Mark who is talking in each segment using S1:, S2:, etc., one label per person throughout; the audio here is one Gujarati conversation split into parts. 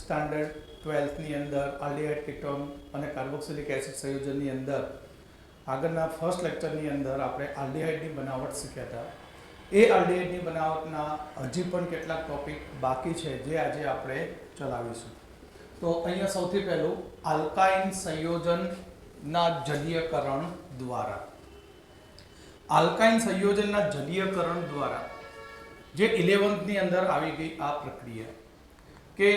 S1: સ્ટાન્ડર્ડ 12થની અંદર આલ્ડિહાઇડ કીટોન અને કાર્બોક્સિલિક એસિડ સંયોજનની અંદર આગળના ફર્સ્ટ લેક્ચરની અંદર આપણે આલ્ડિહાઇડની બનાવટ શીખ્યા હતા. એ આલ્ડિહાઇડની બનાવટના હજી પણ કેટલાક ટોપિક બાકી છે જે આજે આપણે ચલાવીશું. તો અહીંયા સૌથી પહેલું આલ્કાઇન સંયોજનના જલીયકરણ દ્વારા. આલ્કાઇન સંયોજનના જલીયકરણ દ્વારા જે 11th ની અંદર આવી ગઈ આ પ્રક્રિયા કે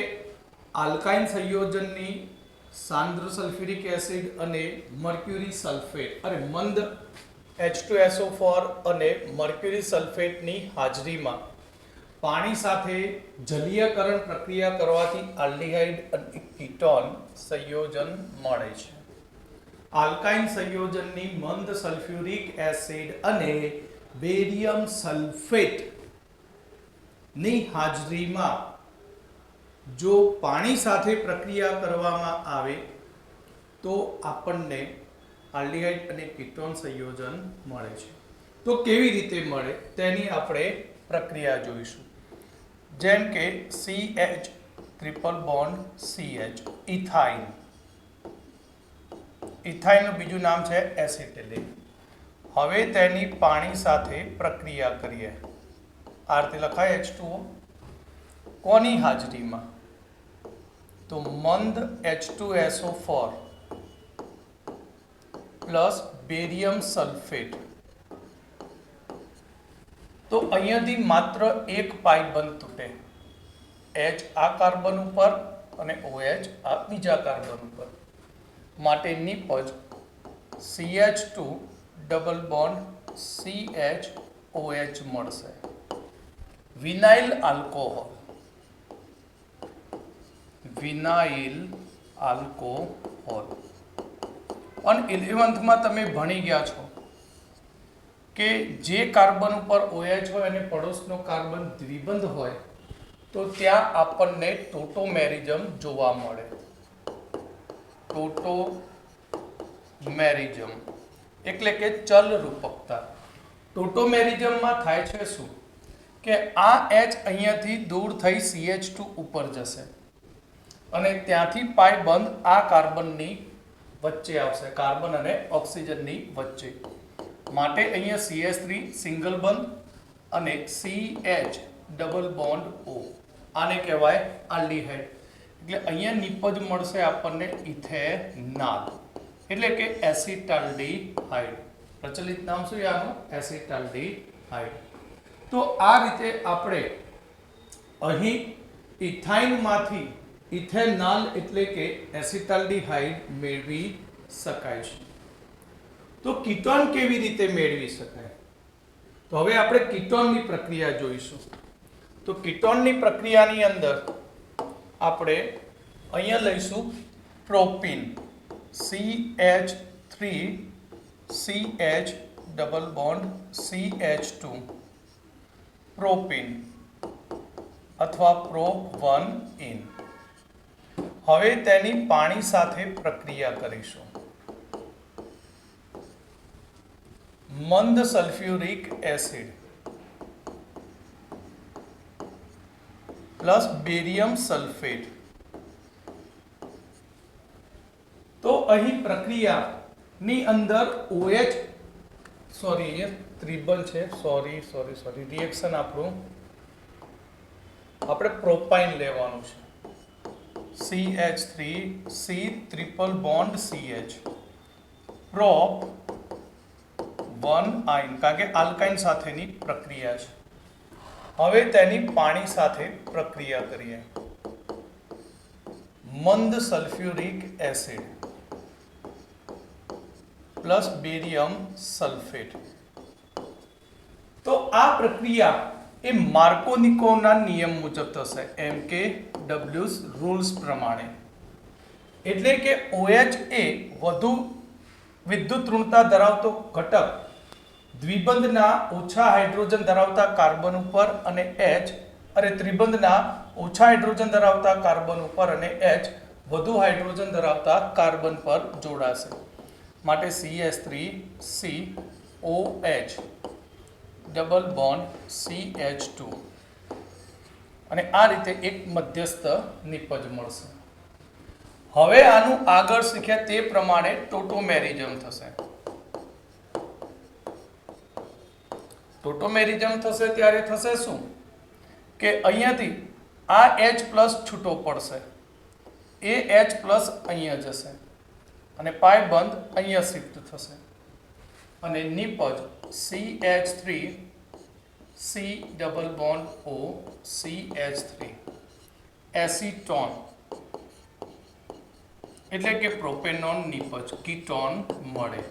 S1: આલ્કાઇન સંયોજનની સાંદ્ર સલ્ફ્યુરિક એસિડ અને મર્ક્યુરી સલ્ફેટ અને મંદ H2SO4 અને મર્ક્યુરી સલ્ફેટની હાજરીમાં પાણી સાથે જલીયકરણ પ્રક્રિયા કરવાથી આલ્ડિહાઇડ અને કીટોન સંયોજન મળે છે. આલ્કાઇન સંયોજનની મંદ સલ્ફ્યુરિક એસિડ અને બેરિયમ સલ્ફેટ ની હાજરીમાં જો પાણી સાથે પ્રક્રિયા કરવામાં આવે તો આપણને આલ્ડિહાઇડ અને કીટોન સંયોજન મળે છે. તો કેવી રીતે મળે તેની આપણે પ્રક્રિયા જોઈશું. જેમ કે CH triple bond CH ethyne. ઇથાઇનનું બીજું નામ છે એસિટિલિન. હવે તેની પાણી સાથે પ્રક્રિયા કરીએ. આ રીતે લખાય H2O. કોની હાજરીમાં? તો મંદ H2SO4 પ્લસ બેરિયમ સલ્ફેટ. તો અહીંયાથી માત્ર એક પાઈ બંધ તૂટે. H આ કાર્બન ઉપર અને OH આ બીજા કાર્બન ઉપર. માટે નિપજ CH2 ડબલ બોન્ડ CHOH મળશે. Vinyl alcohol. Vinyl alcohol. અને 11thમાં તમે ભણી ગયા છો કે જે કાર્બન ઉપર OH હોય અને પડોશનો કાર્બન દ્વિબંધ હોય તો ત્યાં આપણને ટોટોમેરિઝમ જોવા મળે. ટોટોમેરિઝમ એટલે કે ચલ રૂપકતા. ટોટોમેરિઝમમાં થાય છે શું કે આ H અહીંયાથી દૂર થઈ CH2 ઉપર જશે અને ત્યાંથી પાઈ બંધ આ કાર્બનની વચ્ચે આવશે, કાર્બન અને ઓક્સિજનની વચ્ચે. માટે અહીંયા CH3 સિંગલ બંધ અને CH ડબલ બોન્ડ O. આને કહેવાય આલ્ડિહાઇડ. એટલે અહીંયા નિપજ મળશે આપણને ઇથેનાલ એટલે કે એસિટાલ્ડિહાઇડ. પ્રચલિત નામ શું આનું? એસિટાલ્ડિહાઇડ. તો આ રીતે આપણે અહીં ઇથાઇનમાંથી ઇથેનાલ એટલે કે એસિટાલ્ડિહાઇડ મેળવી શકાય છે. તો કીટોન કેવી રીતે મેળવી શકાય? તો હવે આપણે કીટોનની પ્રક્રિયા જોઈશું. તો કીટોનની પ્રક્રિયાની અંદર આપણે અહીંયા લઈશું propyne CH3 CH double bond CH2 propyne અથવા પ્રો1ઇન. હવે તેની પાણી સાથે પ્રક્રિયા કરીશું. મંદ sulphuric acid plus barium sulphate. તો અહીં પ્રક્રિયાની અંદર OH અહીંયા ત્રિબંધ છે. રિએક્શન આપણે પ્રોપાઇન લેવાનું છે. CH3 C triple bond CH prop 1 આયન કારણ કે આલ્કાઇન સાથેની પ્રક્રિયા છે. હવે તેની પાણી સાથે પ્રક્રિયા કરીએ. મંદ sulphuric acid plus barium sulphate. તો આ પ્રક્રિયા એ માર્કોનિકોના નિયમ મુજબ થશે, MKW's રૂલ્સ પ્રમાણે. એટલે કે OH એ વધુ વિદ્યુત ઋણતા ધરાવતો ઘટક દ્વિબંધના ઓછા હાઇડ્રોજન ધરાવતા કાર્બન ઉપર અને H અને ત્રિબંધના ઓછા હાઇડ્રોજન ધરાવતા કાર્બન ઉપર અને H વધુ હાઇડ્રોજન ધરાવતા કાર્બન પર જોડાશે. માટે CH3COH ડબલ બોન્ડ CH2 અને આ રીતે એક મધ્યસ્થ નિપજ મળશે. હવે આનું આગળ શીખ્યા તે પ્રમાણે ટોટોમેરિઝમ થશે. ટોટોમેરિઝમ થશે ત્યારે થશે શું કે અહીંયાથી આ H પ્લસ છૂટો પડશે, એ H પ્લસ અહીંયા જશે અને પાય બંધ અહીંયા શિફ્ટ થશે અને નિપજ CH3 C double bond O CH3 acetone એટલે કે પ્રોપેનોન નિપજ કીટોન મળે.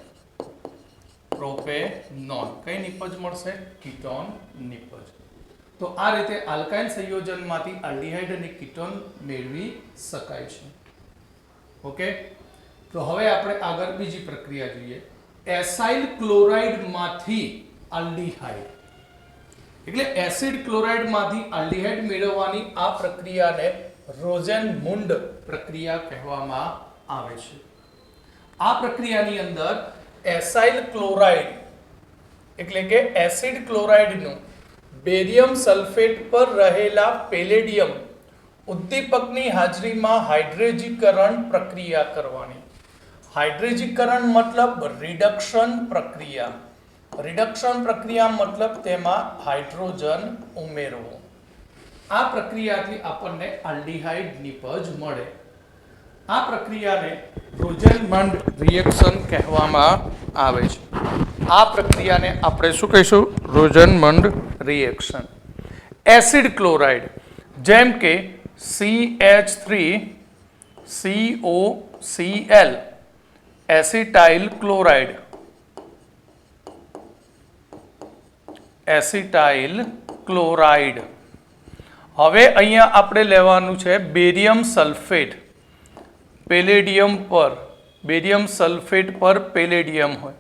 S1: પ્રોપેનોન કઈ નિપજ મળશે? કીટોન નિપજ. તો આ રીતે આલ્કાઇલ સંયોજનમાંથી આલ્ડીહાઇડ અને કીટોન મેળવી શકાય છે. ઓકે, તો હવે આપણે આગળ બીજી પ્રક્રિયા જોઈએ. એસાઇલ ક્લોરાઇડમાંથી આલ્ડીહાઇડ એટલે એસિડ ક્લોરાઇડમાંથી આલ્ડીહાઇડ મેળવવાની આ પ્રક્રિયાને રોઝેનમુન્ડ પ્રક્રિયા કહેવામાં આવે છે. આ પ્રક્રિયાની અંદર એસાઇલ ક્લોરાઇડ એટલે કે એસિડ ક્લોરાઇડનું બેરિયમ સલ્ફેટ પર રહેલા પેલેડિયમ ઉદ્દીપકની હાજરીમાં હાઇડ્રેજીકરણ પ્રક્રિયા કરવાની. હાઇડ્રેજીકરણ મતલબ રિડક્શન પ્રક્રિયા. રિડક્શન પ્રક્રિયા મતલબ તેમાં હાઇડ્રોજન ઉમેરવો. આ પ્રક્રિયાથી આપણને આલ્ડીહાઇડ નિપજ મળે. આ પ્રક્રિયાને રોઝેનમન્ડ રિએક્શન કહેવામાં આવે છે. આ પ્રક્રિયાને આપણે શું કહીશું? રોઝેનમન્ડ રિએક્શન. એસિડ ક્લોરાઇડ જેમ કે CH3COCl acetyl chloride, acetyl chloride. હવે અહીંયા આપણે લેવાનું છે બેરિયમ સલ્ફેટ. પેલેડિયમ પર બેરિયમ સલ્ફેટ પર પેલેડિયમ હોય,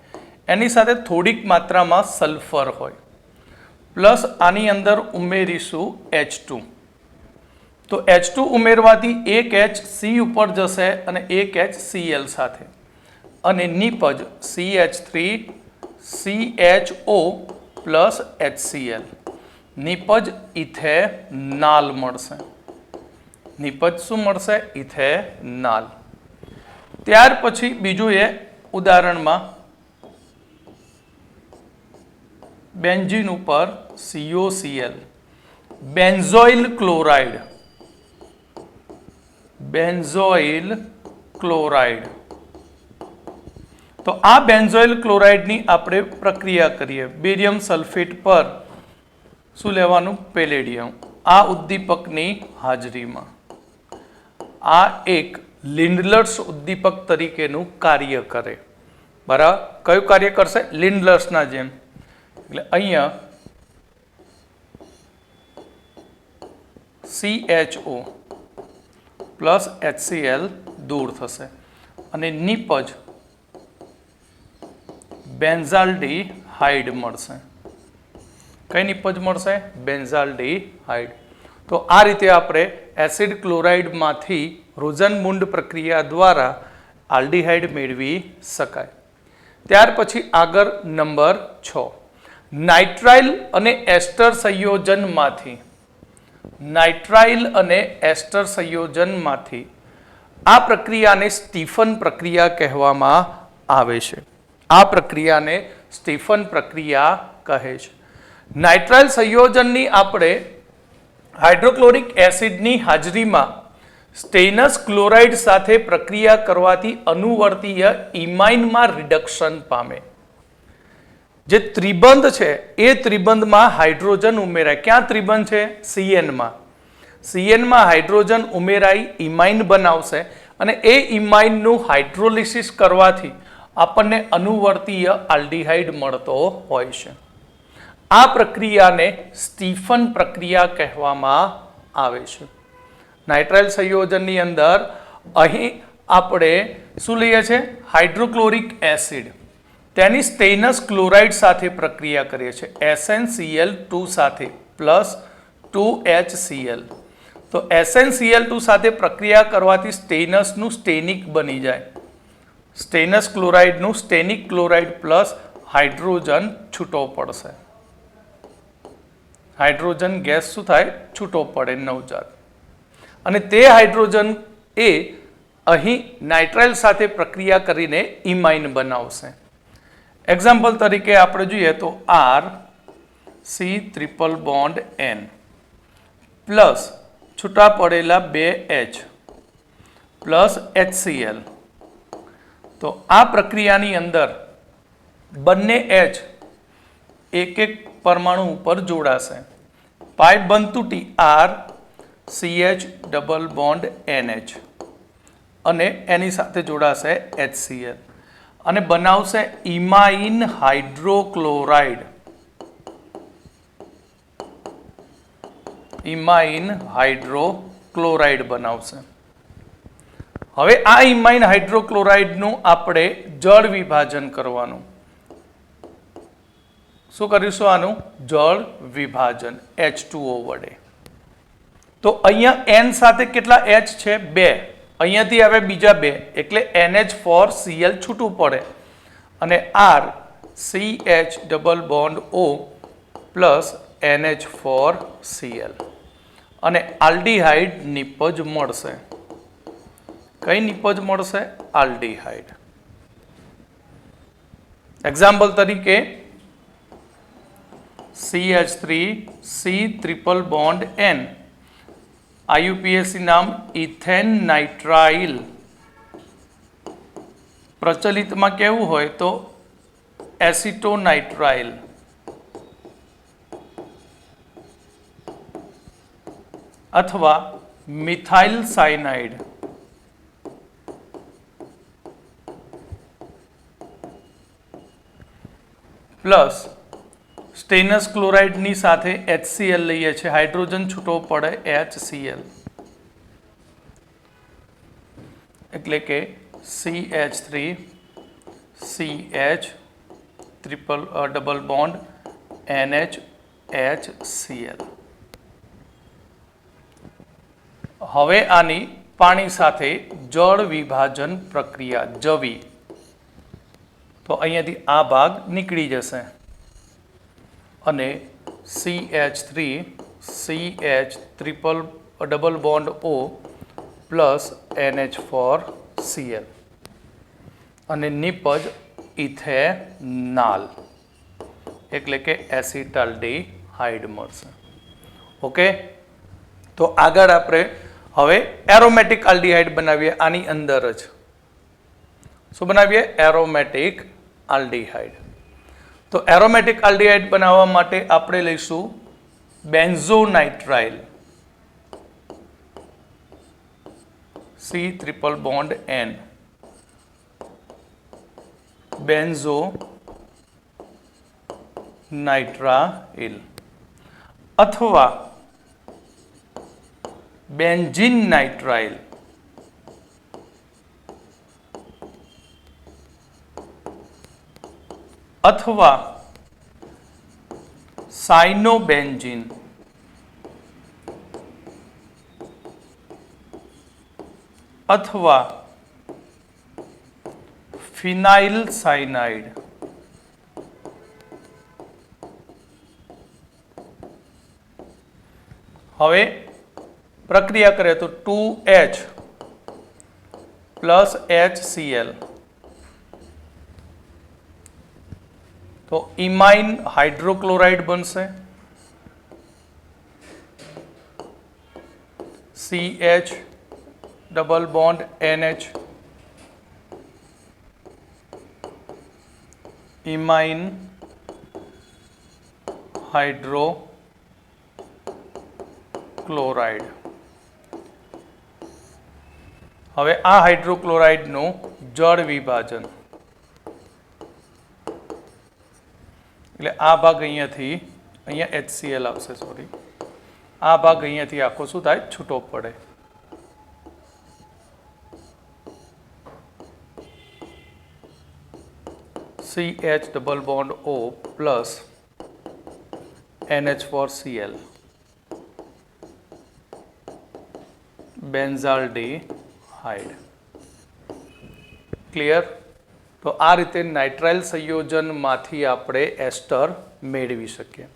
S1: એની સાથે થોડીક માત્રામાં સલ્ફર હોય, પ્લસ આની અંદર ઉમેરીશું H2. તો H2 ઉમેરવાથી એક H C ઉપર જશે અને એક H Cl સાથે અને નિપજ CH3CHO પ્લસ HCl નિપજ ઇથેનાલ મળશે. નિપજ શું મળશે? ઇથેનાલ. ત્યાર પછી બીજું એ ઉદાહરણમાં બેન્ઝીન ઉપર COCl benzoyl chloride, benzoyl chloride. તો આ બેન્ઝોઇલ ક્લોરાઇડની આપણે પ્રક્રિયા કરીએ. બેરિયમ સલ્ફેટ પર શું લેવાનું? પેલેડિયમ. આ ઉદ્દીપકની હાજરીમાં આ એક લિન્ડલર્સ ઉદ્દીપક તરીકેનું કાર્ય કરે. બરાબર, કયું કાર્ય કરશે? લિન્ડલર્સના જેમ. એટલે અહીંયા CHO પ્લસ HCl દૂર થશે અને નિપજ બેન્ઝાલ્ડીહાઇડ મળશે. કઈ નિપજ મળશે? બેન્ઝાલ્ડીહાઇડ. તો આ રીતે આપણે એસિડ ક્લોરાઇડમાંથી રોઝનમુન્ડ પ્રક્રિયા દ્વારા આલ્ડીહાઇડ મેળવી શકાય. ત્યાર પછી આગળ નંબર 6 નાઇટ્રાઇલ અને એસ્ટર સંયોજનમાંથી, નાઇટ્રાઇલ અને એસ્ટર સંયોજનમાંથી આ પ્રક્રિયાને સ્ટીફન પ્રક્રિયા કહેવામાં આવે છે. આ પ્રક્રિયાને સ્ટીફન પ્રક્રિયા કહે છે. નાઇટ્રાઇલ સંયોજનની આપણે હાઇડ્રોક્લોરિક એસિડની હાજરીમાં સ્ટેનસ ક્લોરાઇડ સાથે પ્રક્રિયા કરવાથી અનુવર્તીય ઇમાઇનમાં રિડક્શન પામે. જે ત્રિબંધ છે એ ત્રિબંધમાં હાઇડ્રોજન ઉમેરાય. ક્યાં ત્રિબંધ છે? CN-માં. CN-માં હાઇડ્રોજન ઉમેરાઈ ઇમાઇન બનાવશે અને એ ઇમાઇનનું હાઇડ્રોલિસિસ કરવાથી આપણને અનુવર્તીય આલ્ડીહાઇડ મળતો હોય છે. આ પ્રક્રિયાને સ્ટીફન પ્રક્રિયા કહેવામાં આવે છે. નાઇટ્રાઇલ સંયોજનની અંદર અહીં આપણે શું લઈએ છીએ? Hydrochloric acid. તેની સ્ટેનસ ક્લોરાઇડ સાથે પ્રક્રિયા કરીએ છીએ SnCl2 સાથે પ્લસ 2HCl. તો SnCl2 સાથે પ્રક્રિયા કરવાથી સ્ટેનસનું સ્ટેનિક બની જાય. સ્ટેનસ ક્લોરાઇડનું સ્ટેનિક ક્લોરાઇડ પ્લસ હાઇડ્રોજન છૂટો પડશે. હાઇડ્રોજન ગેસ શું થાય? છૂટો પડે, નવજાત. અને તે હાઇડ્રોજન એ અહીં નાઇટ્રાઇલ સાથે પ્રક્રિયા કરીને ઇમાઇન બનાવશે. એક્ઝામ્પલ તરીકે આપણે જોઈએ તો RC triple bond N plus છૂટા પડેલા 2H પ્લસ HCl. તો આ પ્રક્રિયાની અંદર બંને H એક એક પરમાણુ ઉપર જોડાશે. પાઇપ બન તૂટી RCH ડબલ બોન્ડ NH અને એની સાથે જોડાશે HCl અને બનાવશે ઇમાઇન હાઇડ્રોક્લોરાઇડ. ઇમાઇન હાઇડ્રોક્લોરાઇડ બનાવશે. હવે આ ઇમાઇન હાઇડ્રોક્લોરાઇડનું આપણે જળ વિભાજન કરવાનું. શું કરીશું? આનું જળ વિભાજન H2O વડે. તો અહીંયા N સાથે કેટલા H છે? 2. અહીંયાથી આવે બીજા 2 એટલે NH4Cl છૂટું પડે અને RCH double bond O plus NH4Cl અને આલ્ડીહાઇડ નિપજ મળશે. કઈ નિપજ મળશે? આલ્ડીહાઇડ. એક્ઝામ્પલ તરીકે CH3C triple bond N, IUPAC નામ ઇથેન નાઇટ્રાઇલ. પ્રચલિતમાં કેવું હોય તો એસિટોનાઇટ્રાઇલ અથવા મિથાઇલ સાયનાઇડ. પ્લસ સ્ટેનસ ક્લોરાઇડની સાથે HCl લઈએ છીએ, હાઇડ્રોજન છૂટો પડે HCl એટલે કે CH3CH triple double bond NH HCl. હવે આની પાણી સાથે જળ વિભાજન પ્રક્રિયા જવી તો અહીંયાથી આ ભાગ નીકળી જશે અને CH3CH triple double bond O plus NH4Cl અને નિપજ ઇથેનાલ એટલે કે એસિટાલ્ડીહાઇડ મળશે. ઓકે, તો આગળ આપણે હવે એરોમેટિક આલ્ડીહાઇડ બનાવીએ. આની અંદર જ શું બનાવીએ? Aromatic aldehyde. તો એરોમેટિક આલ્ડીહાઇડ બનાવવા માટે આપણે લઈશું બેન્ઝોનાઇટ્રાઇલ C ટ્રિપલ બોન્ડ N, બેન્ઝોનાઇટ્રાઇલ અથવા બેન્ઝીન નાઇટ્રાઇલ અથવા સાયનોબેન્ઝીન અથવા ફિનાઇલ સાયનાઇડ. હવે પ્રક્રિયા કરીએ તો 2H પ્લસ HCl તો ઇમાઇન હાઇડ્રોક્લોરાઇડ બનશે. CH double bond NH imine hydrochloride. હવે આ હાઇડ્રોક્લોરાઇડનું જળ વિભાજન એટલે આ ભાગ અહીંયા HCl આવશે, સોરી, આ ભાગ અહીંયાથી આખો શું થાય? છૂટો પડે. CH double bond O plus NH4Cl benzaldehyde. Clear? તો આ રીતે નાઇટ્રાઇલ સંયોજનમાંથી આપણે એસ્ટર મેળવી શકીએ.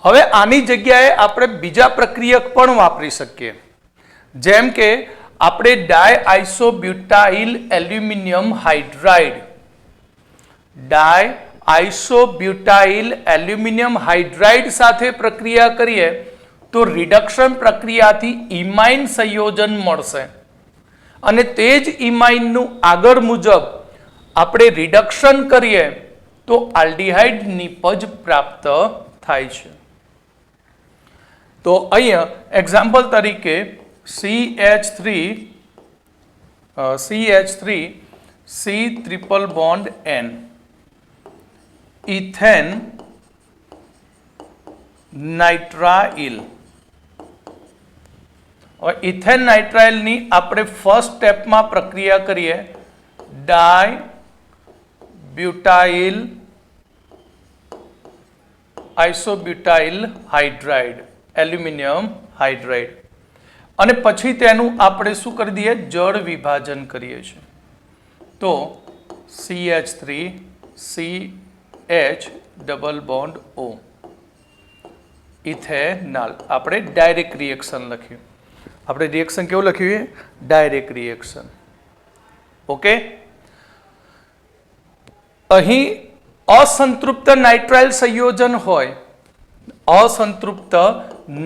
S1: હવે આની જગ્યાએ આપણે બીજા પ્રક્રિયક પણ વાપરી શકીએ, જેમ કે આપણે ડાયઆઇસોબ્યુટાઇલ એલ્યુમિનિયમ હાઇડ્રાઇડ સાથે પ્રક્રિયા કરીએ તો રિડક્શન પ્રક્રિયાથી ઇમાઇન સંયોજન મળશે અને તે જ ઇમાઇનનું આગળ મુજબ આપણે રિડક્શન કરીએ તો આલ્ડિહાઇડ નિપજ પ્રાપ્ત થાય છે. તો અહીંયા એક્ઝામ્પલ તરીકે CH3 C triple bond N ethane nitrile. હવે ઇથેન નાઇટ્રાઇલની આપણે ફર્સ્ટ સ્ટેપમાં પ્રક્રિયા કરીએ ડાયબ્યુટાઇલ આઇસોબ્યુટાઇલ હાઇડ્રાઇડ એલ્યુમિનિયમ હાઇડ્રાઇડ અને પછી તેનું આપણે શું કરી દઈએ, જળ વિભાજન કરીએ છીએ. તો CH3 CH double bond O ethanol. આપણે ડાયરેક્ટ રિએક્શન લખ્યું. આપણે રિએક્શન કેવું લખ્યું? Direct reaction. ઓકે. અહીં અસંતૃપ્ત નાઇટ્રાઇલ સંયોજન હોય, અસંતૃપ્ત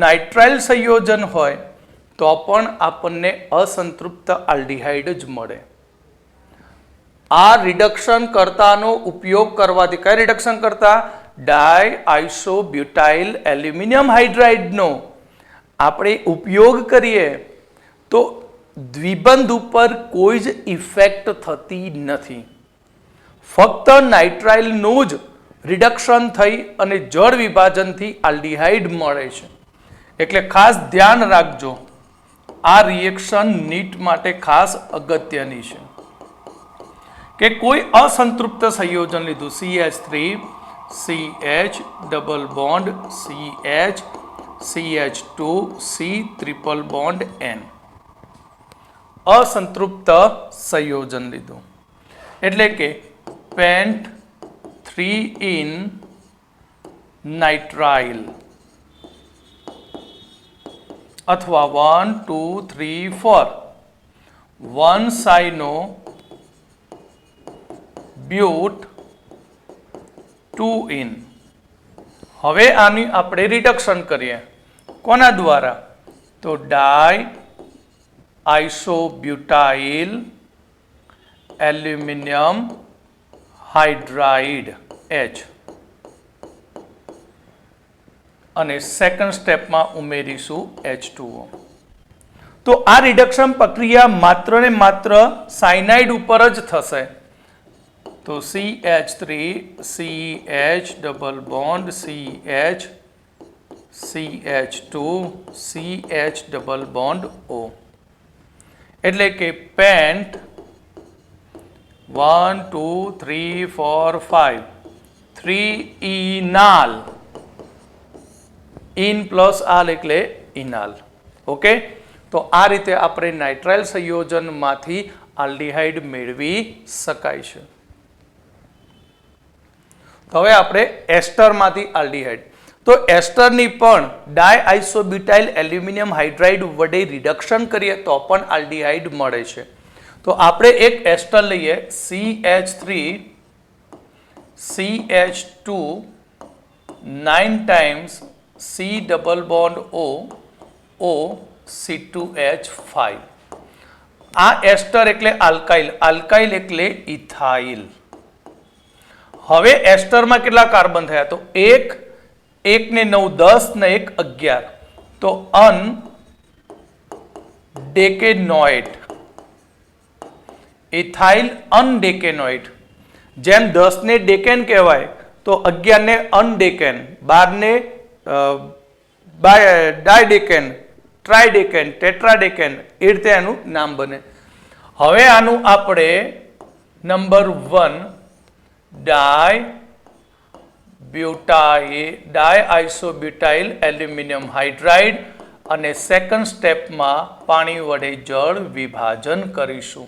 S1: નાઇટ્રાઇલ સંયોજન હોય તો પણ આપણને અસંતૃપ્ત આલ્ડિહાઇડ જ મળે. આ રિડક્શન કર્તાનો ઉપયોગ કરવાથી, કઈ રિડક્શન કરતા? ડાયઆઇસોબ્યુટાઇલ એલ્યુમિનિયમ હાઇડ્રાઇડનો આપણે ઉપયોગ કરીએ તો દ્વિબંધ ઉપર કોઈ જ ઇફેક્ટ થતી નથી. ફક્ત નાઇટ્રાઇલનું જ રિડક્શન થઈ અને જળ વિભાજનથી આલ્ડિહાઇડ મળે છે. એટલે ખાસ ધ્યાન રાખજો, આ રિએક્શન નીટ માટે ખાસ અગત્યની છે કે કોઈ અસંતૃપ્ત સંયોજન લીધું CH3 CH double bond CH CH2 C triple bond N, અસંતૃપ્ત સંયોજન લીધું એટલે કે પેન્ટ 3 in નાઇટ્રાઇલ અથવા 1 2 3 4 1 સાઇનો બ્યુટ 2 in. હવે આની આપણે રિડક્શન કરીએ. કોના દ્વારા? તો ડાયઆઇસોબ્યુટાઇલ એલ્યુમિનિયમ હાઇડ્રાઇડ H અને સેકન્ડ સ્ટેપમાં ઉમેરીશું H2O. તો આ રિડક્શન પ્રક્રિયા માત્ર ને માત્ર સાયનાઇડ ઉપર જ થશે. તો CH3 CH double bond CH CH2 CH double bond O એટલે કે પેન્ટ 1 2 3 4 5 3 ઇનાલ. ઇન પ્લસ આલ એટલે ઇનાલ. ઓકે. તો આ રીતે આપણે નાઇટ્રાઇલ સંયોજનમાંથી આલ્ડિહાઇડ મેળવી શકાય છે. તો હવે આપણે એસ્ટરમાંથી આલ્ડિહાઇડ. તો એસ્ટરની પણ ડાયઆઇસોબ્યુટાઇલ એલ્યુમિનિયમ હાઇડ્રાઇડ વડે રિડક્શન કરીએ તો પણ આલ્ડિહાઇડ મળે છે. તો આપણે એક એસ્ટર લઈએ CH3 CH2 9 times C double bond O O C2H5. આ એસ્ટર એટલે આલ્કાઇલ, આલ્કાઇલ એટલે ઇથાઇલ. હવે એસ્ટરમાં કેટલા કાર્બન થયા? તો 1 1 ને 9 10 ને 1 11. તો અનડેકેનોઇડ ઇથાઇલ અનડેકેનોઇડ. જેમ 10 ને ડેકેન કહેવાય તો 11 ને અનડેકેન, 12 ને ડાયડેકેન, ટ્રાઇડેકેન, ટેટ્રાડેકેન, એ રીતે એનું નામ બને. હવે આનું આપણે નંબર 1 ડાયઆઇસોબ્યુટાઇલ એલ્યુમિનિયમ હાઇડ્રાઇડ અને સેકન્ડ સ્ટેપમાં પાણી વડે જળ વિભાજન કરીશું.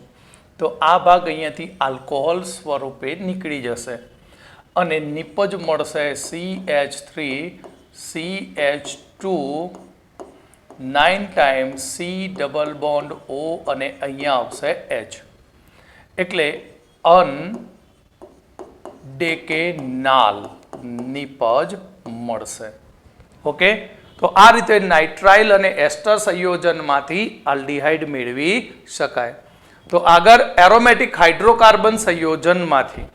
S1: તો આ ભાગ અહીંયાથી આલ્કોહોલ સ્વરૂપે નીકળી જશે અને નિપજ મળશે CH3
S2: CH2 9 times C double bond O અને અહીંયા આવશે H, એટલે અનડેકેનાલ નિપજ મળશે. ઓકે, તો આ રીતે નાઇટ્રાઇલ અને એસ્ટર સંયોજનમાંથી આલ્ડિહાઇડ મેળવી શકાય. તો આગળ એરોમેટિક હાઇડ્રોકાર્બન સંયોજનમાંથી,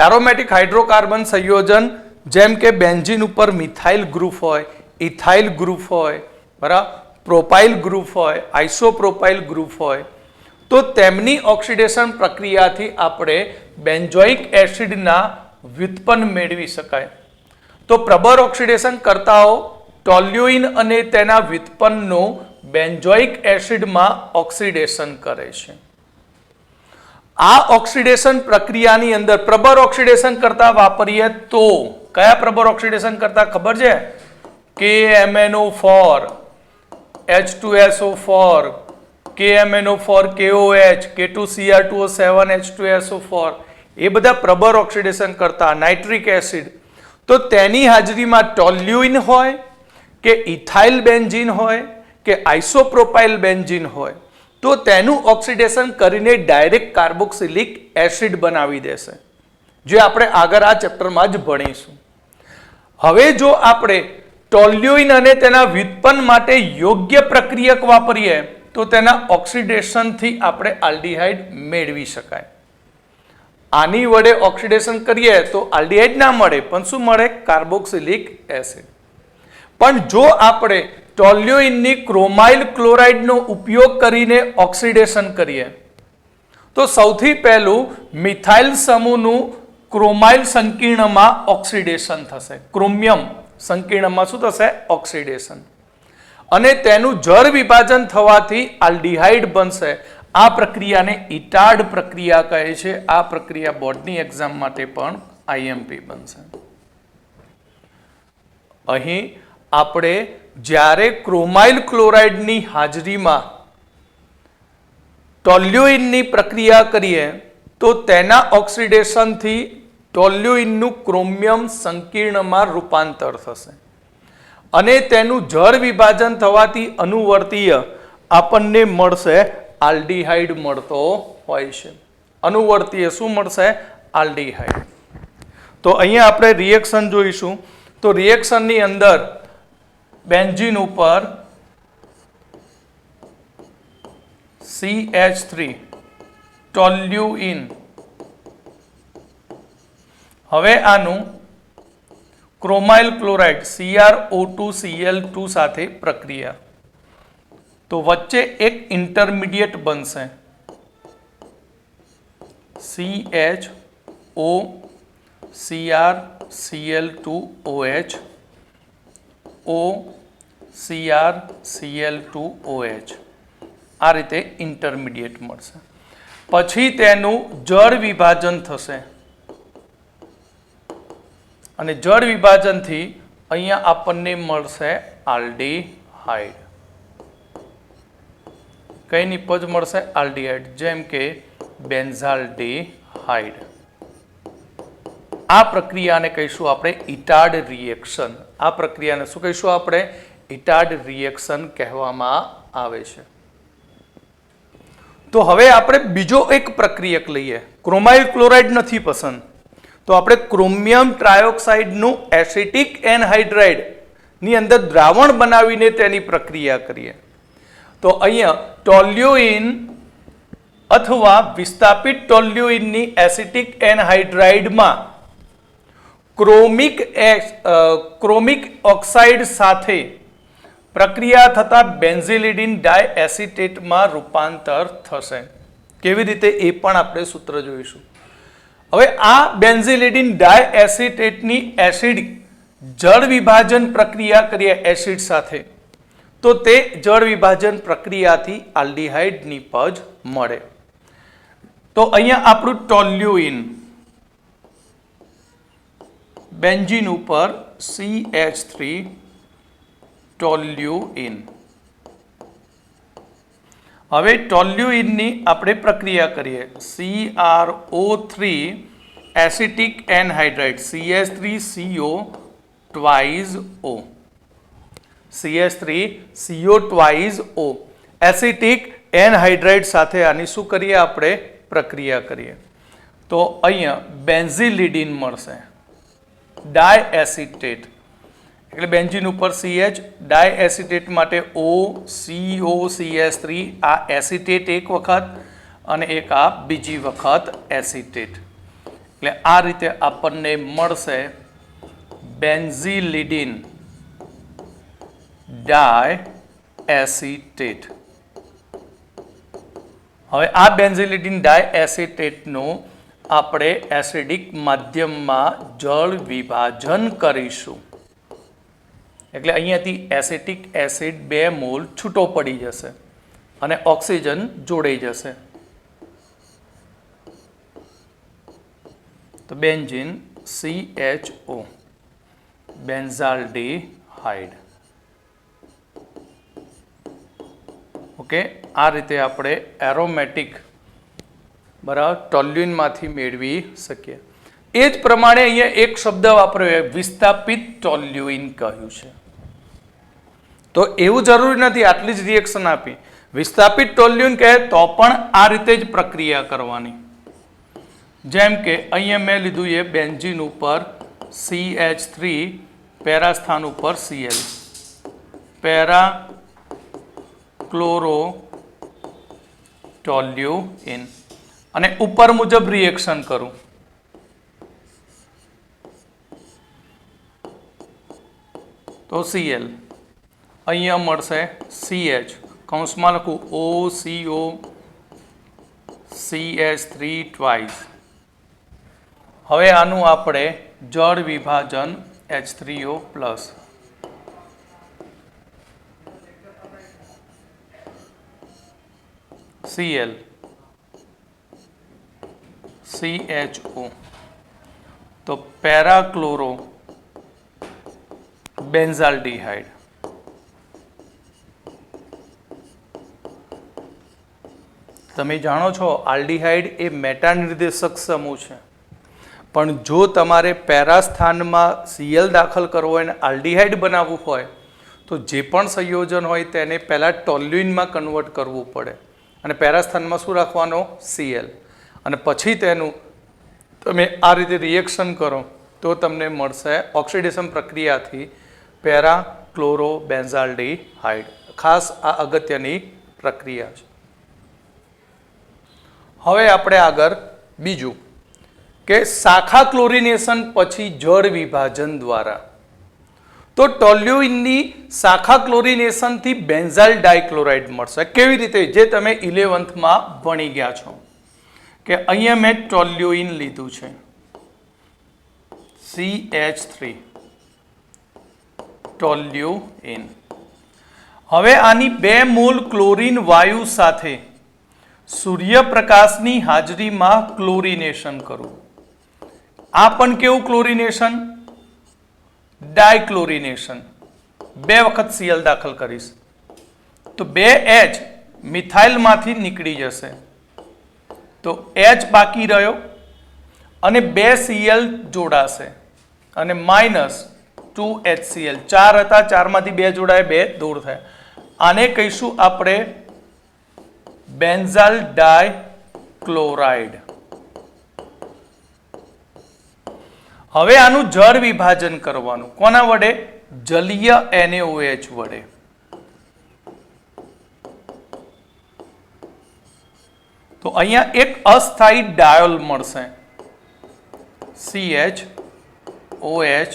S2: એરોમેટિક હાઇડ્રોકાર્બન સંયોજન જેમ કે બેન્ઝીન ઉપર મિથાઇલ ગ્રુપ હોય, ઇથાઇલ ગ્રુપ હોય, બરાબર, પ્રોપાઇલ ગ્રુપ હોય, આઇસોપ્રોપાઇલ ગ્રુપ હોય, તો તેમની ઓક્સિડેશન પ્રક્રિયાથી આપણે બેન્ઝોઇક એસિડના વ્યુત્પન્ન મેળવી શકાય. તો પ્રબળ ઓક્સિડેશન કરતાઓ ટોલ્યુઇન અને તેના વ્યુત્પન્નનું બેન્ઝોઇક એસિડમાં ઓક્સિડેશન કરે છે. આ ઓક્સિડેશન પ્રક્રિયાની અંદર પ્રબળ ઓક્સિડેશન કરતા વાપરીએ તો કયા પ્રબળ ઓક્સિડેશન કરતા ખબર છે? KMnO4, H2SO4, KMnO4, KOH, K2Cr2O7, H2SO4, એ બધા પ્રબળ ઓક્સિડેશન કરતા. નાઇટ્રિક એસિડ, તો તેની હાજરીમાં ટોલ્યુઇન હોય કે ઇથાઇલ બેન્ઝીન હોય કે આઇસોપ્રોપાઇલ બેન્ઝીન હોય, તો તેનું ઓક્સિડેશન કરીને ડાયરેક્ટ કાર્બોક્સિલિક એસિડ બનાવી દેશે, જે આપણે આગળ આ ચેપ્ટરમાં જ ભણીશું. હવે જો આપણે ટોલ્યુઇન અને તેના વ્યુત્પન્ન માટે યોગ્ય પ્રક્રિયક વાપરીએ તો તેના ઓક્સિડેશનથી આપણે આલ્ડિહાઇડ મેળવી શકાય. આની વડે ઓક્સિડેશન કરીએ તો આલ્ડિહાઇડ ના મળે, પણ શું મળે? Carboxylic acid. પણ જો આપણે ટોલ્યુઇનની ક્રોમાઇલ ક્લોરાઇડનો ઉપયોગ કરીને ઓક્સિડેશન કરીએ તો સૌથી પહેલું મિથાઇલ સમૂહનું ક્રોમાઇલ સંકીર્ણમાં ઓક્સિડેશન થશે. ક્રોમિયમ સંકીર્ણમાં શું થશે? ઓક્સિડેશન. અને તેનું જળ વિભાજન થવાથી આલ્ડિહાઇડ બનશે. આ પ્રક્રિયાને ઇટાડ પ્રક્રિયા કહે છે. આ પ્રક્રિયા બોર્ડની એક્ઝામ માટે પણ IMP બનશે. અહીં આપણે જ્યારે ક્રોમાઇલ ક્લોરાઇડની હાજરીમાં ટોલ્યુઇનની પ્રક્રિયા કરીએ તો તેના ઓક્સિડેશનથી ટોલ્યુઇનનું ક્રોમિયમ સંકીર્ણમાં રૂપાંતર થશે અને તેનું જળ વિભાજન થવાથી અનુવર્તીય આપણને મળશે આલ્ડિહાઇડ મળતો હોય છે. અનુવર્તીય શું મળશે? આલ્ડિહાઇડ. તો અહીંયા આપણે રિએક્શન જોઈશું. તો રિએક્શનની અંદર બેન્ઝીન ઉપર CH3 ટોલ્યુઇન, હવે આનું ક્રોમાઇલ ક્લોરાઇડ CrO2Cl2 સાથે પ્રક્રિયા, તો વચ્ચે એક ઇન્ટરમીડિયેટ બનશે CHO CrCl2OH O CrCl2OH. આ રીતે ઇન્ટરમીડિયેટ મળશે. પછી તેનું જળ વિભાજન થશે અને જળ વિભાજનથી અહીંયા આપણને મળશે આલ્ડિહાઇડ. કઈ નિપજ મળશે? આલ્ડિહાઇડ, જેમ કે બેન્ઝાલ્ડિહાઇડ. આ પ્રક્રિયાને કહીશું આપણે ઇટાડ રિએક્શન. આ પ્રક્રિયાને શું કહીશું આપણે? ઇટાડ રિએક્શન કહેવામાં આવે છે. તો હવે આપણે બીજો એક પ્રક્રિયક લઈએ. ક્રોમાઇલ ક્લોરાઇડ નથી પસંદ, તો આપણે ક્રોમિયમ ટ્રાયોક્સાઇડનું એસિટિક એનહાઇડ્રાઇડ ની અંદર દ્રાવણ બનાવીને તેની પ્રક્રિયા કરીએ. તો અહીંયા ટોલ્યુઇન અથવા વિસ્થાપિત ટોલ્યુઇનની એસિટિક એનહાઇડ્રાઇડમાં ક્રોમિક ઓક્સાઇડ સાથે પ્રક્રિયા થતા બેન્ઝિલિડીન ડાયએસિટેટમાં રૂપાંતર થશે. કેવી રીતે? એ પણ આપણે સૂત્ર જોઈશું. હવે આ બેન્ઝિલિડીન ડાયએસિટેટની એસિડ જળ વિભાજન પ્રક્રિયા કરીએ એસિડ સાથે, તો તે જળ વિભાજન પ્રક્રિયાથી આલ્ડિહાઇડ નિપજ મળે. તો અહીંયા આપણું ટોલ્યુઇન બેન્ઝીન ઉપર CH3 ટોલ્યુઇન. હવે ટોલ્યુઇનની આપણે પ્રક્રિયા કરીએ. CrO3 acetic anhydride CH3CO twice O, CH3CO twice O, acetic anhydride સાથે આની શું કરીએ આપણે પ્રક્રિયા કરીએ તો અહીંયા બેન્ઝિલિડીન મળશે, ડાયએસિટેટ એટલે બેન્ઝીન ઉપર CH, ડાયએસિટેટ માટે O, CO, CH3, આ એસિટેટ એક વખત અને એક આ બીજી વખત એસિટેટ, એટલે આ રીતે આપણને મળશે બેન્ઝિલિડીન ડાયએસિટેટ. હવે આ બેન્ઝિલિડીન ડાયએસિટેટનું આપણે એસિડિક માધ્યમમાં જળ વિભાજન કરીશું એટલે અહીંયાથી એસિટિક એસિડ 2 મોલ છૂટો પડી જશે અને ઓક્સિજન જોડાઈ જશે. તો બેન્ઝીન CHO, બેન્ઝાલ્ડિહાઇડ. ઓકે, આ રીતે આપણે એરોમેટિક બરાબર ટોલ્યુઇનમાંથી મેળવી શકીએ. એ જ પ્રમાણે અહીંયા એક શબ્દ વાપર્યો, વિસ્થાપિત ટોલ્યુઇન કહ્યું છે. તો એવું જરૂરી નથી આટલી જ રિએક્શન આપી. વિસ્થાપિત ટોલ્યુઇન કહે તો પણ આ રીતે જ પ્રક્રિયા કરવાની. જેમ કે અહીંયા મેં લીધું એ બેન્ઝીન ઉપર CH3, પેરા સ્થાન ઉપર Cl, પેરા ક્લોરો ટોલ્યુઇન અને ઉપર મુજબ રિએક્શન કરું તો Cl, અહીંયા મળશે CH, કૌંસમાં લખું OCO CH3 ટ્વાઇસ. હવે આનું આપણે જળ વિભાજન H3O પ્લસ Cl CHO તો પેરાક્લોરો બેન્ઝાલ્ડિહાઇડ. તમે જાણો છો આલ્ડિહાઇડ એ મેટાનિર્દેશક સમૂહ છે, પણ જો તમારે પેરા સ્થાનમાં Cl દાખલ કરવો હોય અને આલ્ડિહાઇડ બનાવવું હોય તો જે પણ સંયોજન હોય તેને પહેલાં ટોલ્યુઇનમાં કન્વર્ટ કરવું પડે અને પેરા સ્થાનમાં શું રાખવાનો Cl અને પછી તેનું તમે આ રીતે રિએક્શન કરો તો તમને મળશે ઓક્સિડેશન પ્રક્રિયાથી પેરા ક્લોરો બેન્ઝાલ્ડિહાઇડ. ખાસ આ અગત્યની પ્રક્રિયા છે. હવે આપણે આગળ બીજું કે શાખા ક્લોરિનેશન પછી જળ વિભાજન દ્વારા તો ટોલ્યુઇનની શાખા ક્લોરિનેશનથી બેન્ઝાઇલ ડાઇક્લોરાઇડ મળશે. કેવી રીતે? જે તમે 11th ભણી ગયા છો કે અહીંયા મેં ટોલ્યુઇન લીધું છે CH3 ટોલ્યુઇન. હવે આની 2 મોલ ક્લોરીન વાયુ સાથે સૂર્યપ્રકાશની હાજરીમાં ક્લોરિનેશન કરવું. આ પણ કેવું ક્લોરિનેશન? ડાયક્લોરિનેશન. 2 વખત Cl દાખલ કરીશ તો 2H મિથાઇલમાંથી નીકળી જશે તો H બાકી રહ્યો અને 2 Cl જોડાશે અને -2HCl. 4 હતા, 4માંથી 2 જોડાય, 2 દૂર થાય. આને કહીશું આપણે બેન્ઝાલ ડાયક્લોરાઇડ. હવે આનું જળ વિભાજન કરવાનું કોના વડે? જલીય NaOH વડે. તો અહીંયા એક અસ્થાયી ડાયોલ મળશે CHOH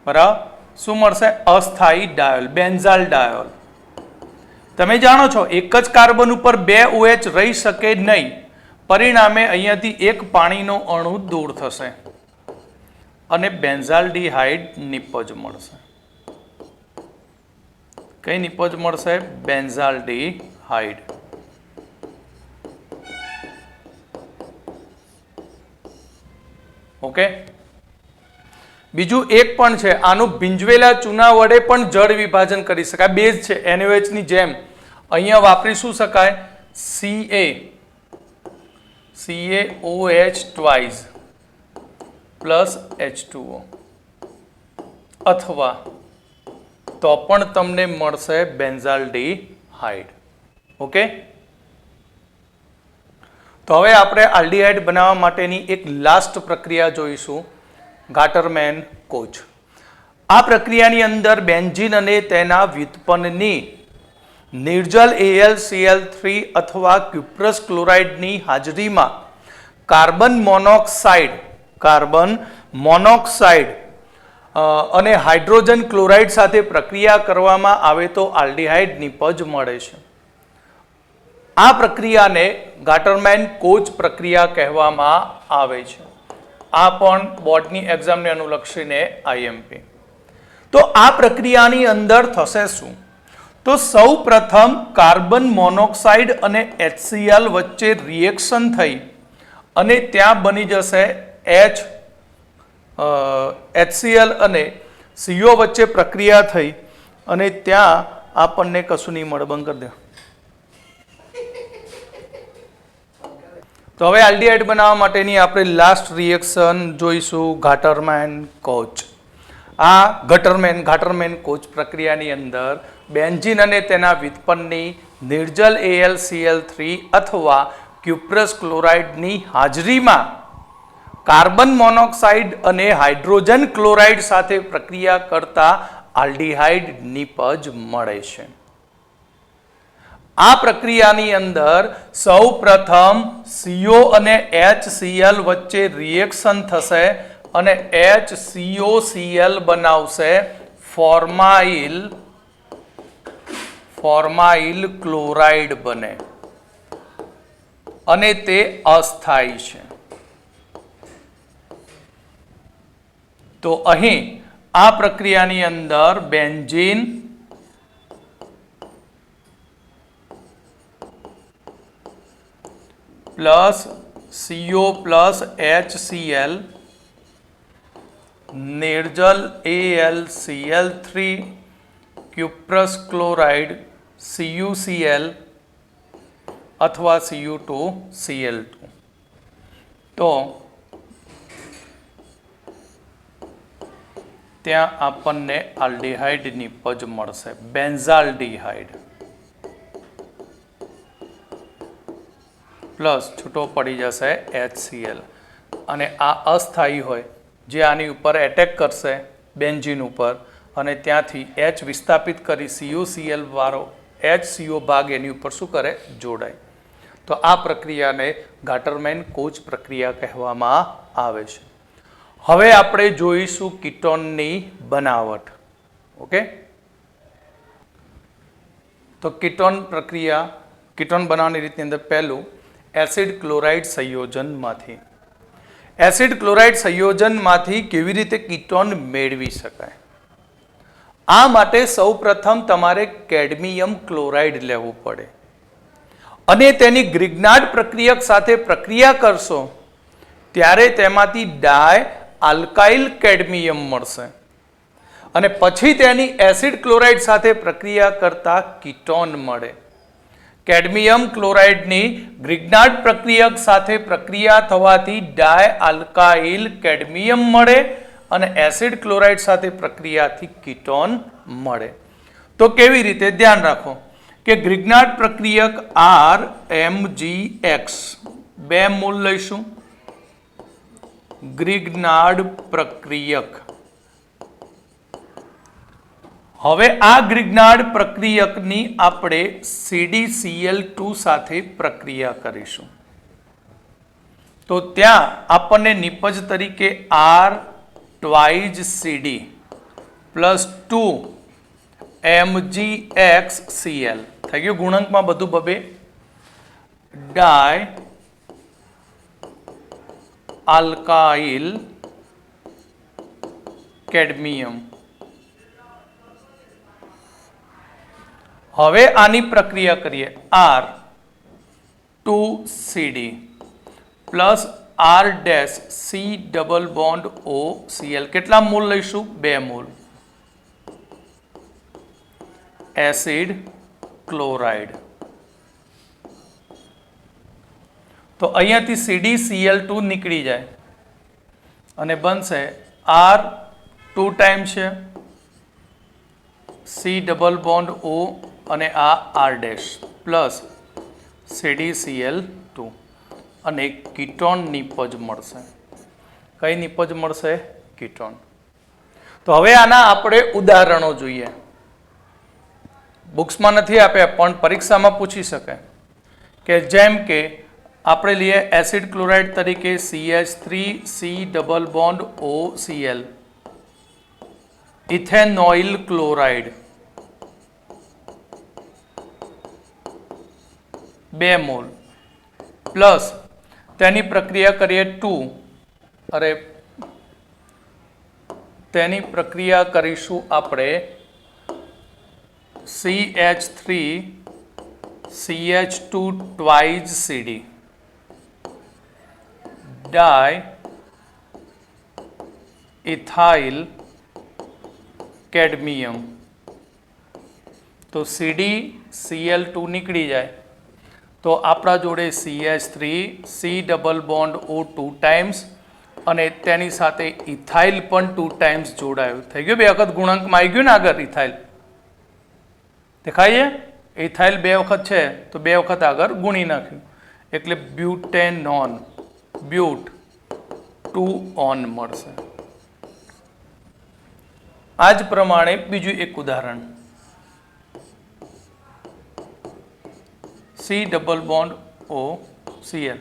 S2: બરાબર. શું મળશે? અસ્થાયી ડાયોલ, બેન્ઝાલ ડાયોલ. તમે જાણો છો એક જ કાર્બન ઉપર 2 OH રહી શકે નહીં, પરિણામે અહીંયાથી એક પાણીનો અણુ દૂર થશે અને બેન્ઝાલ્ડિહાઇડ નિપજ મળશે. કઈ નિપજ મળશે? બેન્ઝાલ્ડિહાઇડ. ઓકે. બીજું એક પણ છે, આનું ભીંજવેલા ચૂના વડે પણ જળ વિભાજન કરી શકાય. બેઝ છે NaOH ની જેમ. અહીંયા વાપરી શું શકાય? CaOH ટ્વાઇસ પ્લસ H2O અથવા તો પણ તમને મળશે બેન્ઝાલ્ડીહાઇડ. ઓકે, તો હવે આપણે આલ્ડીહાઇડ બનાવવા માટેની એક લાસ્ટ પ્રક્રિયા જોઈશું, ગાટરમેન-કોચ. આ પ્રક્રિયાની અંદર બેન્ઝીન અને તેના વ્યુત્પન્નની નિર્જલ AlCl3 અથવા ક્યુપ્રસ ક્લોરાઇડની હાજરીમાં કાર્બન મોનોક્સાઇડ અને હાઇડ્રોજન ક્લોરાઇડ સાથે પ્રક્રિયા કરવામાં આવે તો આલ્ડીહાઇડ નિપજ મળે છે. આ પ્રક્રિયાને ગાટરમેન-કોચ પ્રક્રિયા કહેવામાં આવે છે. આ પણ બોર્ડની એક્ઝામને અનુલક્ષીને IMP. તો આ પ્રક્રિયાની અંદર થશે શું? તો સૌ પ્રથમ કાર્બન મોનોક્સાઇડ અને HCl વચ્ચે રિએક્શન થઈ અને ત્યાં બની જશે HCl અને CO વચ્ચે પ્રક્રિયા થઈ અને ત્યાં આપણને કશું નહીં મળે. બંધ કરી દે. તો હવે આલ્ડીહાઇડ બનાવવા માટેની આપણે લાસ્ટ રિએક્શન જોઈશું, ગાટરમેન-કોચ. આ ગાટરમેન-કોચ પ્રક્રિયાની અંદર બેન્ઝીન અને તેના વ્યુત્પન્નની નિર્જલ AlCl3 અથવા ક્યુપ્રસ ક્લોરાઇડની હાજરીમાં કાર્બન મોનોક્સાઇડ અને હાઇડ્રોજન ક્લોરાઇડ સાથે પ્રક્રિયા કરતા આલ્ડીહાઇડ નિપજ મળે છે. આ પ્રક્રિયાની અંદર સૌ પ્રથમ CO અને HCl વચ્ચે રિએક્શન થશે અને HCOCl બનાવશે ફોર્માઇલ ક્લોરાઇડ બને અને તે અસ્થાયી છે. તો અહીં આ પ્રક્રિયાની અંદર benzene plus CO plus HCl નિર્જલ AlCl3 cuprous chloride CuCl અથવા Cu2Cl2. તો ત્યાં આપણને આલ્ડીહાઇડ નિપજ મળશે, બેન્ઝાલ્ડીહાઇડ. પ્લસ છૂટો પડી જશે HCl અને આ અસ્થાયી હોય જે આની ઉપર એટેક કરશે બેન્ઝીન ઉપર અને ત્યાંથી H વિસ્થાપિત કરી CuCl વાળો HCO ભાગ એની ઉપર શું કરે? જોડાય. તો આ પ્રક્રિયાને ગાટરમેન-કોચ પ્રક્રિયા કહેવામાં આવે છે. હવે આપણે જોઈશું કીટોનની બનાવટ. ઓકે, તો કીટોન બનાવવાની રીતની અંદર પહેલું એસિડ ક્લોરાઇડ સંયોજનમાંથી કેવી રીતે કીટોન મેળવી શકાય? આ માટે સૌપ્રથમ તમારે કેડમિયમ ક્લોરાઇડ લેવું પડે અને તેની ગ્રિગ્નાર્ડ પ્રક્રિયક સાથે પ્રક્રિયા કરશો ત્યારે તેમાંથી ડાય-આલ્કાઇલ કેડમિયમ મળશે અને પછી તેની એસિડ ક્લોરાઇડ સાથે પ્રક્રિયા કરતા કીટોન મળે. કેડમિયમ ક્લોરાઇડની ગ્રિગ્નાર્ડ પ્રક્રિયક સાથે પ્રક્રિયા થવાથી ડાય-આલ્કાઇલ કેડમિયમ મળે અને એસિડ ક્લોરાઇડ સાથે પ્રક્રિયાથી કીટોન મળે. તો કેવી રીતે? ધ્યાન રાખો કે ગ્રિગ્નાર્ડ પ્રક્રિયક RMgX 2 મોલ લઈશું. ગ્રિગ્નાર્ડ પ્રક્રિયક. હવે આ ગ્રિગ્નાર્ડ પ્રક્રિયકની આપણે CdCl2 સાથે પ્રક્રિયા કરીશું. તો ત્યાં આપણને નિપજ તરીકે R2CD પ્લસ 2MgXCl થઈ ગયું. ગુણકમાં બધું બબે. ડાય આલ્કાઇલ કેડમિયમ. હવે આની પ્રક્રિયા કરીએ. R2CD plus R dash C double bond OCl. કેટલા મોલ લઈશું? 2 મોલ. Acid chloride. તો અહીંયાથી CdCl2 નીકળી જાય અને બનશે આર 2 ટાઈમ છે, સી ડબલ બોન્ડ ઓ અને આ આર ડેશ પ્લસ CdCl2 અને કીટોન નિપજ મળશે. કઈ નિપજ મળશે? કીટોન. તો હવે આના આપણે ઉદાહરણો જોઈએ. બુક્સમાં નથી આપ્યા પણ પરીક્ષામાં પૂછી શકે કે જેમ કે આપણે લઈએ એસિડ ક્લોરાઇડ તરીકે CH3C double bond OCl, ethanoyl chloride 2 mall plus તેની પ્રક્રિયા કરીએ તેની પ્રક્રિયા કરીશું આપણે CH3CH2 twice CD ડાય ઇથાઇલ કેડમિયમ. તો CdCl2 નીકળી જાય તો આપણા જોડે CH3C double bond O 2 times અને તેની સાથે ઇથાઇલ પણ 2 ટાઈમ્સ જોડાયું. થઈ ગયું? 2 વખત ગુણાંકમાં આવી ગયું ને આગળ ઇથાઇલ દેખાય છે. ઇથાઇલ 2 વખત છે તો 2 વખત આગળ ગુણી નાખ્યું એટલે બ્યુટેનોન બ્યુટ 2 ઓન મળશે. આ જ પ્રમાણે બીજું એક ઉદાહરણ C double bond O Cl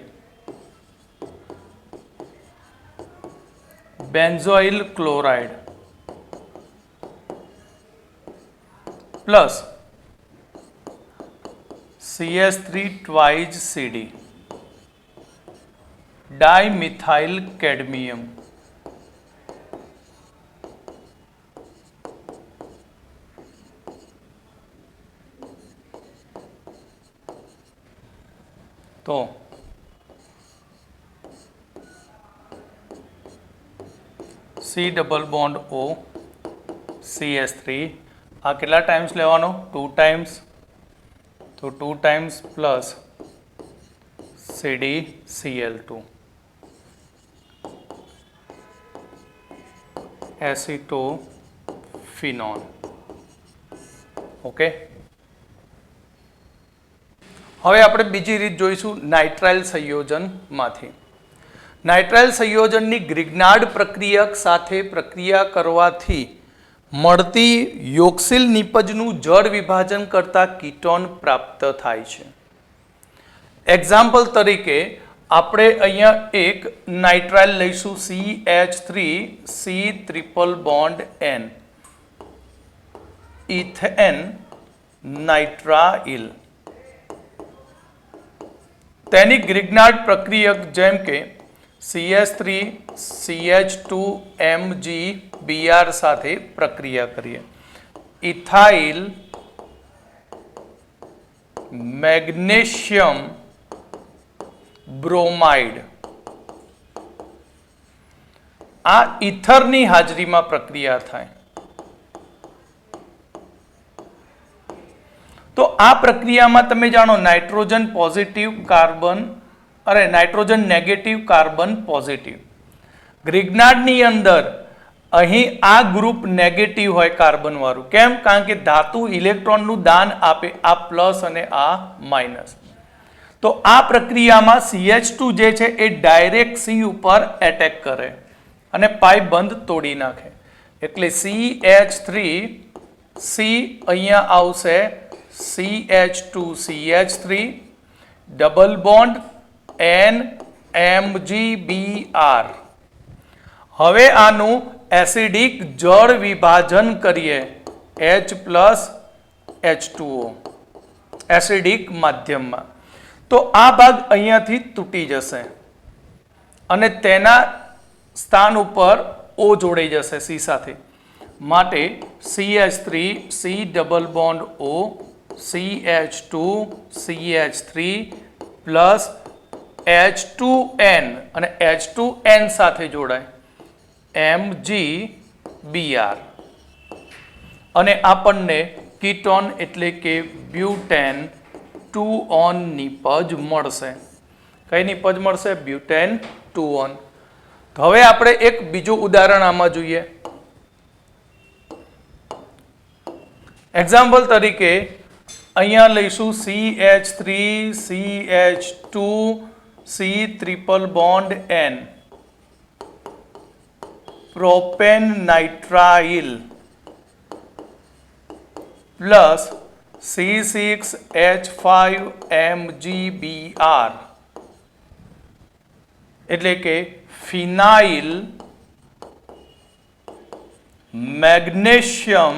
S2: benzoyl chloride plus CH3 twice CD dimethyl cadmium. તો C double bond O CH3 આ કેટલા ટાઈમ્સ લેવાનો? 2 ટાઈમ્સ. તો 2 ટાઈમ્સ પ્લસ CdCl2 એસિટોફિનોન. ઓકે. હવે આપણે બીજી રીત જોઈશું નાઇટ્રાઇલ સંયોજનમાંથી. નાઇટ્રાઇલ સંયોજનની ગ્રિગ્નાર્ડ પ્રક્રિયક સાથે પ્રક્રિયા કરવાથી મળતી યોક્સિલ નિપજનું જળ વિભાજન કરતા કીટોન પ્રાપ્ત થાય છે. એક્ઝામ્પલ તરીકે આપણે અહીંયા એક નાઇટ્રાઇલ લઈશું CH3C triple bond N ethane nitrile. તેની ગ્રિગ્નાર્ડ પ્રક્રિયક જેમ કે CH3CH2MgBr સાથે પ્રક્રિયા કરીએ. ઇથાઇલ મેગ્નેશિયમ બ્રોમાઇડ આ ઇથરની હાજરીમાં પ્રક્રિયા થાય. તો આ પ્રક્રિયામાં તમે જાણો nitrogen positive carbon nitrogen negative carbon positive. ગ્રિગ્નાર્ડની અંદર અહીં આ ગ્રુપ નેગેટિવ હોય કાર્બન વાળું. કેમ? કારણ કે ધાતુ ઇલેક્ટ્રોનનું દાન આપે, આ પ્લસ અને આ માઇનસ. તો આ પ્રક્રિયામાં CH2 જે છે એ ડાયરેક્ટ C ઉપર એટેક કરે અને પાઇ બંધ તોડી નાખે. એટલે CH3C અહીંયા આવશે CH2CH3 ડબલ બોન્ડ NMgBr. હવે આનું એસિડિક જળ વિભાજન કરીએ H+H2O એસિડિક માધ્યમમાં. તો આ ભાગ અહીંયાથી તૂટી જશે અને તેના સ્થાન ઉપર O જોડાઈ જશે C સાથે. માટે CH3C double bond O CH2CH3 plus H2N અને H2N સાથે જોડાય MgBr અને આપણને કીટોન એટલે કે બ્યુટેન 2 ઓન નિપજ મળશે. કઈ નિપજ મળશે? Butane 2 on. તો હવે આપણે એક બીજું ઉદાહરણ આમાં જોઈએ. એક્ઝામ્પલ તરીકે અહીંયા લઈશું CH3 CH2 C triple bond N propane nitrile plus C6H5MgBr એટલે કે ફિનાઇલ મેગ્નેશિયમ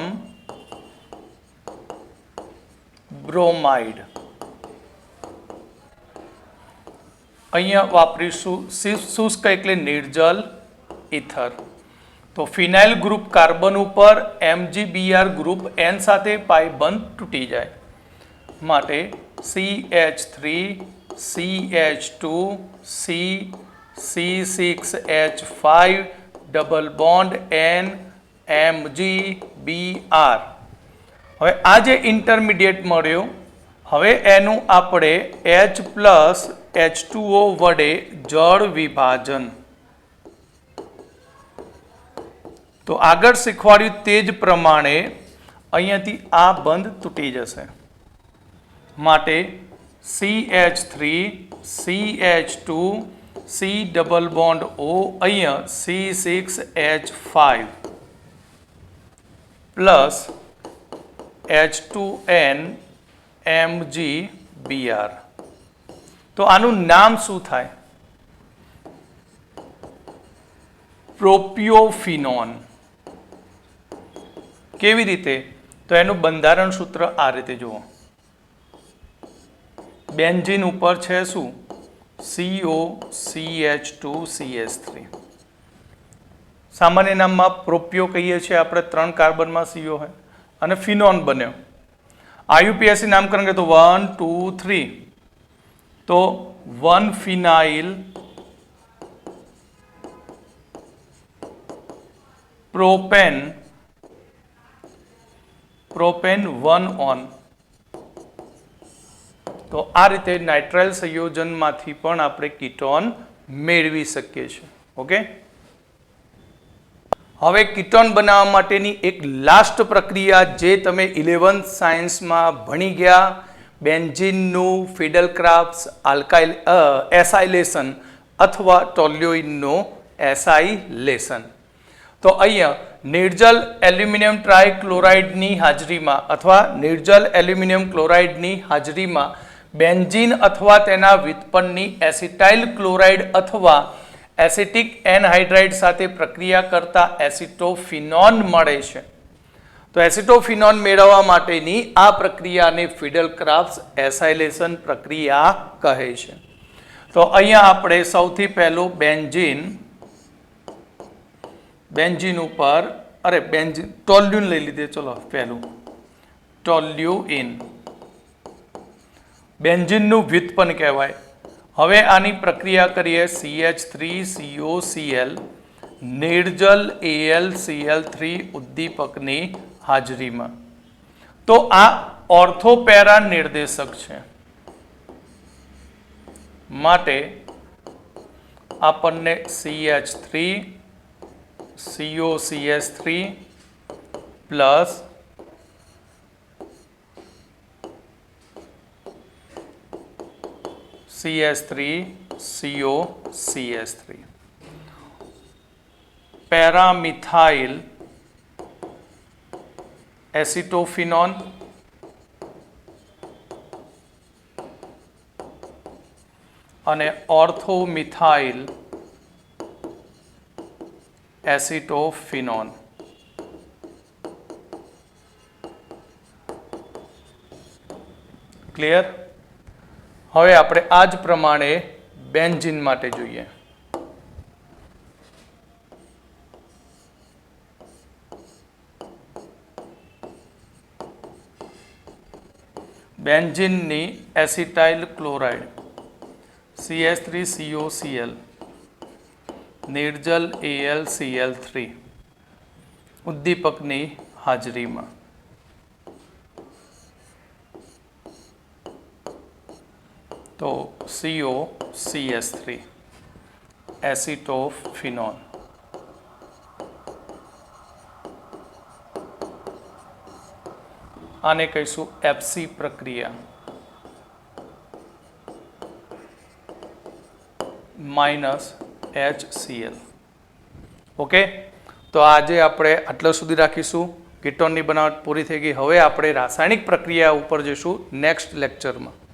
S2: બ્રોમાઇડ. અહીંયા વાપરીશું શુષ્ક એટલે નિર્જલ ઇથર. તો ફિનાઇલ ગ્રુપ કાર્બન ઉપર MgBr ગ્રુપ N સાથે પાઈ બંધ તૂટી જાય માટે CH3 CH2 C C6H5 double bond N MgBr. હવે આ જે ઇન્ટરમીડિયેટ મળ્યો, હવે એનું આપણે H પ્લસ H2O વડે જળ વિભાજન. તો આગળ શીખવાડ્યું તે જ પ્રમાણે અહીંયાથી આ બંધ તૂટી જશે માટે CH3 CH2 C double bond O અહીંયા C6H5 પ્લસ H2N MgBr. તો આનું નામ શું થાય? પ્રોપિયોફિનોન. કેવી રીતે? તો એનું બંધારણ સૂત્ર આ રીતે જુઓ. બેન્ઝીન ઉપર છે શું? COCH2CH3. સામાન્ય નામમાં પ્રોપિયો કહીએ છીએ આપણે, 3 કાર્બનમાં CO હોય અને ફિનોન બન્યો. IUPAC નામકરણ કરીએ તો 1 2 3 તો 1 ફિનાઇલ પ્રોપેન 1 ઓન. તો આ રીતે નાઇટ્રાઇલ સંયોજનમાંથી પણ આપણે કીટોન મેળવી શકીએ છીએ. ઓકે, હવે કીટોન બનાવવા માટેની એક લાસ્ટ પ્રક્રિયા જે તમે 11th સાયન્સમાં ભણી ગયા, બેન્ઝીનનું ફિડલક્રાફ્ટ્સ આલ્કાઇલ એસાઇલેશન અથવા ટોલ્યુઇનનું એસાઇલેશન. તો અહીંયા નિર્જલ એલ્યુમિનિયમ ટ્રાયક્લોરાઇડની હાજરીમાં અથવા નિર્જલ એલ્યુમિનિયમ ક્લોરાઇડની હાજરીમાં બેન્ઝીન અથવા તેના વ્યુત્પન્નની એસિટાઇલ ક્લોરાઇડ અથવા એસિટિક એનહાઇડ્રાઇડ સાથે પ્રક્રિયા કરતા એસિટોફિનોન મળે છે. તો એસિટોફિનોન મેળવવા માટેની આ પ્રક્રિયાને ફિડલક્રાફ્ટ્સ એસાઇલેશન પ્રક્રિયા કહે છે. તો અહીંયા આપણે સૌથી પહેલું બેન્ઝીન ઉપર ટોલ્યુઇન લઈ લીધે. ચલો પહેલું ટોલ્યુઇન બેન્ઝીનનું વ્યુત્પન્ન કહેવાય. હવે આની પ્રક્રિયા કરીએ CH3COCl નિર્જલ AlCl3 ઉદ્દીપકની હાજરીમાં. તો આ ઓર્થોપેરા નિર્દેશક છે માટે આપણને CH3 COCH3 plus CH3 COCH3 પેરામિથાઇલ એસિટોફિનોન અને ઓર્થોમિથાઇલ એસિટોફિનોન. ક્લિયર? હવે આપણે આ જ પ્રમાણે બેન્ઝીન માટે જોઈએ. બેન્ઝીનની એસિટાઇલ ક્લોરાઇડ CH3COCl નિર્જલ AlCl3 ઉદ્દીપકની હાજરીમાં. તો COCH3 એસિટોફિનોલ. આને કહીશું એફસી પ્રક્રિયા. -HCl. ઓકે, તો આજે આપણે આટલા સુધી રાખીશું. કીટોનની બનાવટ પૂરી થઈ ગઈ. હવે આપણે રાસાયણિક પ્રક્રિયા ઉપર જઈશું નેક્સ્ટ લેક્ચરમાં.